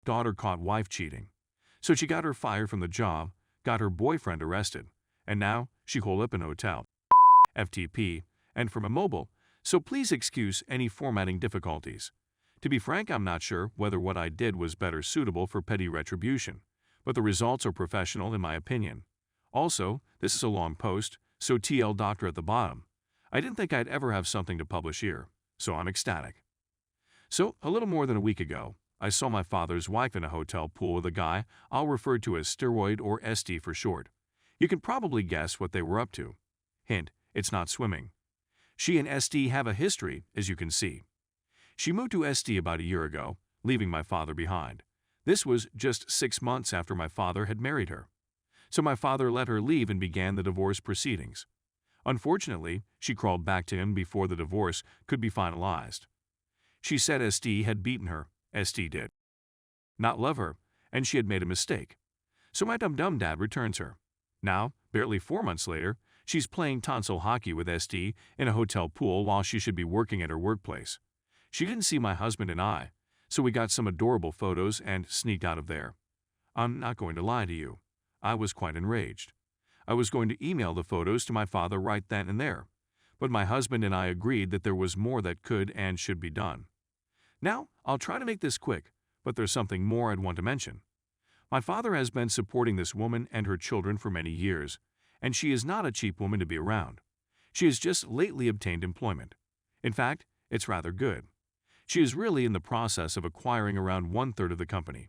daughter caught wife cheating. So she got her fired from the job, got her boyfriend arrested, and now she holed up in a hotel. FTP, and from a mobile, so please excuse any formatting difficulties. To be frank, I'm not sure whether what I did was better suitable for petty retribution, but the results are professional in my opinion. Also, this is a long post, so TL Doctor at the bottom. I didn't think I'd ever have something to publish here, so I'm ecstatic. So, a little more than a week ago, I saw my father's wife in a hotel pool with a guy I'll refer to as steroid or SD for short. You can probably guess what they were up to. Hint, it's not swimming. She and SD have a history, as you can see. She moved to SD about a year ago, leaving my father behind. This was just 6 months after my father had married her. So my father let her leave and began the divorce proceedings. Unfortunately, she crawled back to him before the divorce could be finalized. She said SD had beaten her, SD did not love her, and she had made a mistake. So my dum-dum dad returns her. Now, barely 4 months later, she's playing tonsil hockey with SD in a hotel pool while she should be working at her workplace. She didn't see my husband and I, so we got some adorable photos and sneaked out of there. I'm not going to lie to you. I was quite enraged. I was going to email the photos to my father right then and there, but my husband and I agreed that there was more that could and should be done. Now, I'll try to make this quick, but there's something more I'd want to mention. My father has been supporting this woman and her children for many years, and she is not a cheap woman to be around. She has just lately obtained employment. In fact, it's rather good. She is really in the process of acquiring around 1/3 of the company.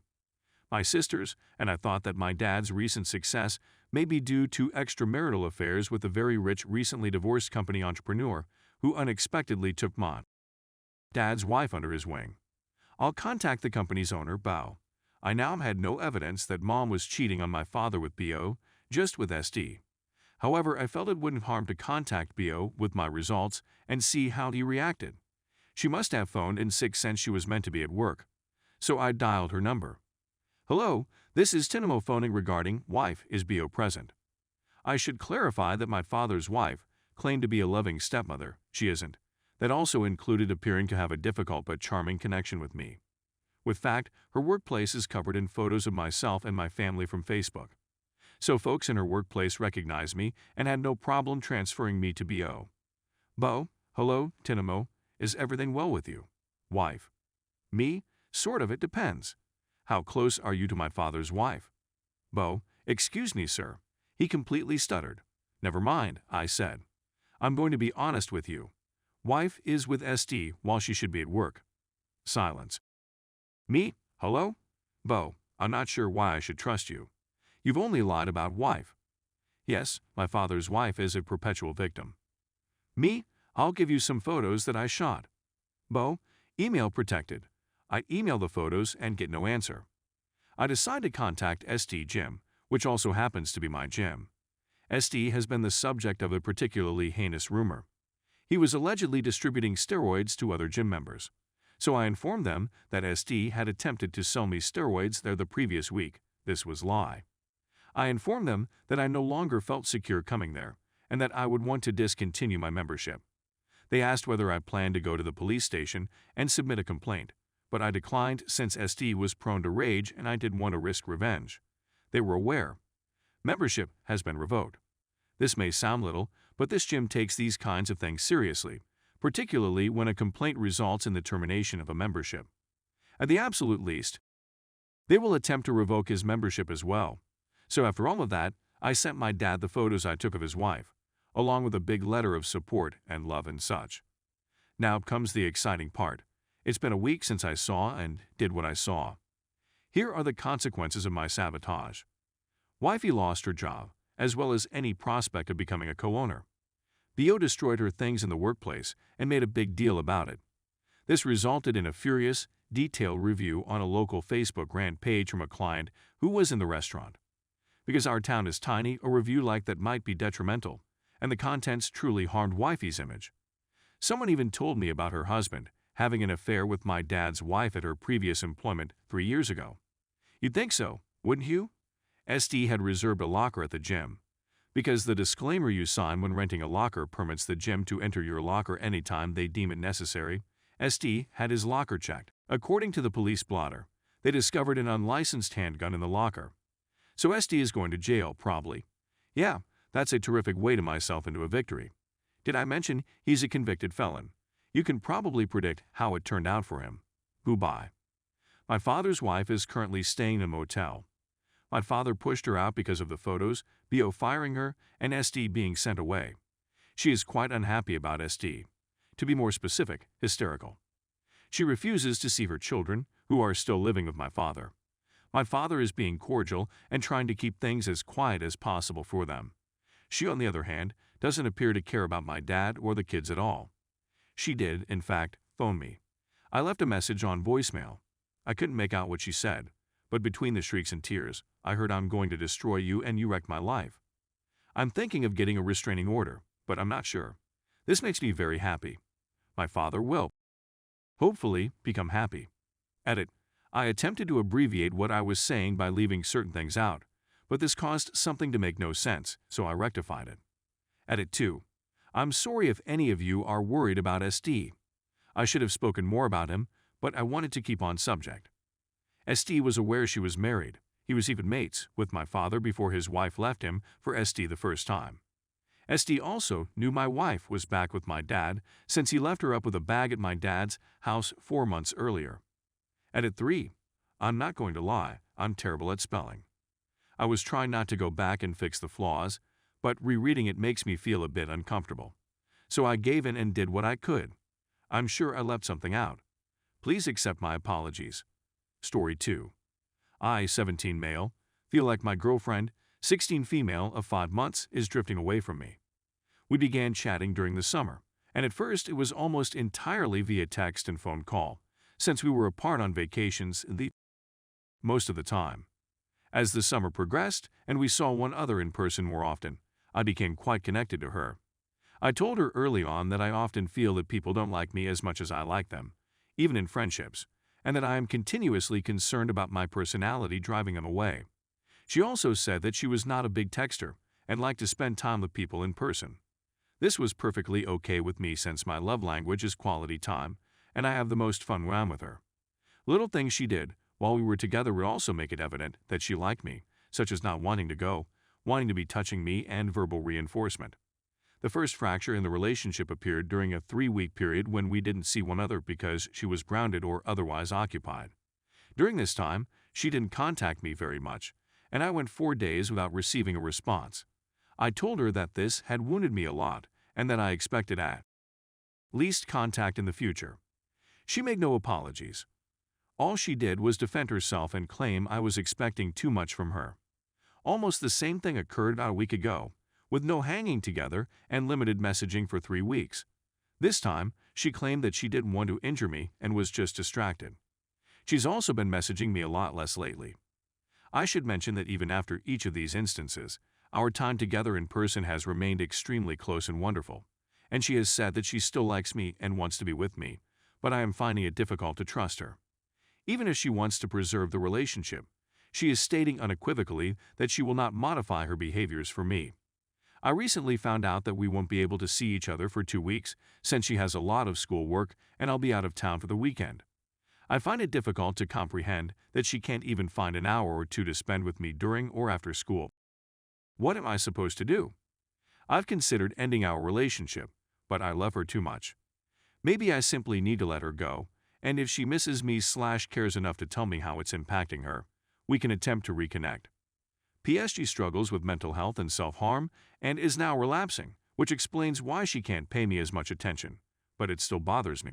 My sisters and I thought that my dad's recent success may be due to extramarital affairs with a very rich recently divorced company entrepreneur who unexpectedly took my dad's wife under his wing. I'll contact the company's owner, Bao. I now had no evidence that Mom was cheating on my father with BO, just with SD. However, I felt it wouldn't harm to contact BO with my results and see how he reacted. She must have phoned in sick since she was meant to be at work. So I dialed her number. Hello, this is Tinamo phoning regarding wife, is BO present? I should clarify that my father's wife claimed to be a loving stepmother. She isn't. That also included appearing to have a difficult but charming connection with me. With fact, her workplace is covered in photos of myself and my family from Facebook. So folks in her workplace recognized me and had no problem transferring me to BO. Bo, hello, Tinamo, is everything well with you? Wife. Me? Sort of, it depends. How close are you to my father's wife? Bo, excuse me, sir. He completely stuttered. Never mind, I said. I'm going to be honest with you. Wife is with SD while she should be at work. Silence. Me? Hello? Bo, I'm not sure why I should trust you. You've only lied about wife. Yes, my father's wife is a perpetual victim. Me? I'll give you some photos that I shot. Bo, email protected. I email the photos and get no answer. I decide to contact SD Gym, which also happens to be my gym. SD has been the subject of a particularly heinous rumor. He was allegedly distributing steroids to other gym members. So I informed them that SD had attempted to sell me steroids there the previous week. This was lie. I informed them that I no longer felt secure coming there and that I would want to discontinue my membership. They asked whether I planned to go to the police station and submit a complaint, but I declined since SD was prone to rage and I didn't want to risk revenge. They were aware. Membership has been revoked. This may sound little, but this gym takes these kinds of things seriously, particularly when a complaint results in the termination of a membership. At the absolute least, they will attempt to revoke his membership as well. So after all of that, I sent my dad the photos I took of his wife, along with a big letter of support and love and such. Now comes the exciting part. It's been a week since I saw and did what I saw. Here are the consequences of my sabotage. Wifey lost her job, as well as any prospect of becoming a co-owner. BO destroyed her things in the workplace and made a big deal about it. This resulted in a furious, detailed review on a local Facebook rant page from a client who was in the restaurant. Because our town is tiny, a review like that might be detrimental, and the contents truly harmed wifey's image. Someone even told me about her husband having an affair with my dad's wife at her previous employment 3 years ago. You'd think so, wouldn't you? SD had reserved a locker at the gym. Because the disclaimer you sign when renting a locker permits the gym to enter your locker anytime they deem it necessary, SD had his locker checked. According to the police blotter, They discovered an unlicensed handgun in the locker. So SD is going to jail, probably. Yeah, that's a terrific way to myself into a victory. Did I mention he's a convicted felon? You can probably predict how it turned out for him. Goodbye. My father's wife is currently staying in a motel. My father pushed her out because of the photos, BO firing her, and SD being sent away. She is quite unhappy about SD. To be more specific, hysterical. She refuses to see her children, who are still living with my father. My father is being cordial and trying to keep things as quiet as possible for them. She, on the other hand, doesn't appear to care about my dad or the kids at all. She did, in fact, phone me. I left a message on voicemail. I couldn't make out what she said, but between the shrieks and tears, I heard I'm going to destroy you and you wrecked my life. I'm thinking of getting a restraining order, but I'm not sure. This makes me very happy. My father will, hopefully, become happy. Edit. I attempted to abbreviate what I was saying by leaving certain things out, but this caused something to make no sense, so I rectified it. Edit 2. I'm sorry if any of you are worried about SD. I should have spoken more about him, but I wanted to keep on subject. SD was aware she was married. He was even mates with my father before his wife left him for SD the first time. SD also knew my wife was back with my dad since he left her up with a bag at my dad's house 4 months earlier. Edit 3. I'm not going to lie, I'm terrible at spelling. I was trying not to go back and fix the flaws, but rereading it makes me feel a bit uncomfortable. So I gave in and did what I could. I'm sure I left something out. Please accept my apologies. Story 2. I, 17 male, feel like my girlfriend, 16 female of 5 months, is drifting away from me. We began chatting during the summer, and at first it was almost entirely via text and phone call, since we were apart on vacations most of the time. As the summer progressed and we saw one other in person more often, I became quite connected to her. I told her early on that I often feel that people don't like me as much as I like them, even in friendships, and that I am continuously concerned about my personality driving them away. She also said that she was not a big texter and liked to spend time with people in person. This was perfectly okay with me since my love language is quality time, and I have the most fun when I'm with her. Little things she did while we were together would also make it evident that she liked me, such as not wanting to go, wanting to be touching me, and verbal reinforcement. The first fracture in the relationship appeared during a 3-week period when we didn't see one another because she was grounded or otherwise occupied. During this time, she didn't contact me very much, and I went 4 days without receiving a response. I told her that this had wounded me a lot and that I expected at least contact in the future. She made no apologies. All she did was defend herself and claim I was expecting too much from her. Almost the same thing occurred about a week ago, with no hanging together and limited messaging for 3 weeks. This time, she claimed that she didn't want to injure me and was just distracted. She's also been messaging me a lot less lately. I should mention that even after each of these instances, our time together in person has remained extremely close and wonderful, and she has said that she still likes me and wants to be with me, but I am finding it difficult to trust her. Even if she wants to preserve the relationship, she is stating unequivocally that she will not modify her behaviors for me. I recently found out that we won't be able to see each other for 2 weeks since she has a lot of school work and I'll be out of town for the weekend. I find it difficult to comprehend that she can't even find an hour or two to spend with me during or after school. What am I supposed to do? I've considered ending our relationship, but I love her too much. Maybe I simply need to let her go, and if she misses me/cares enough to tell me how it's impacting her, we can attempt to reconnect. PSG struggles with mental health and self-harm and is now relapsing, which explains why she can't pay me as much attention, but it still bothers me.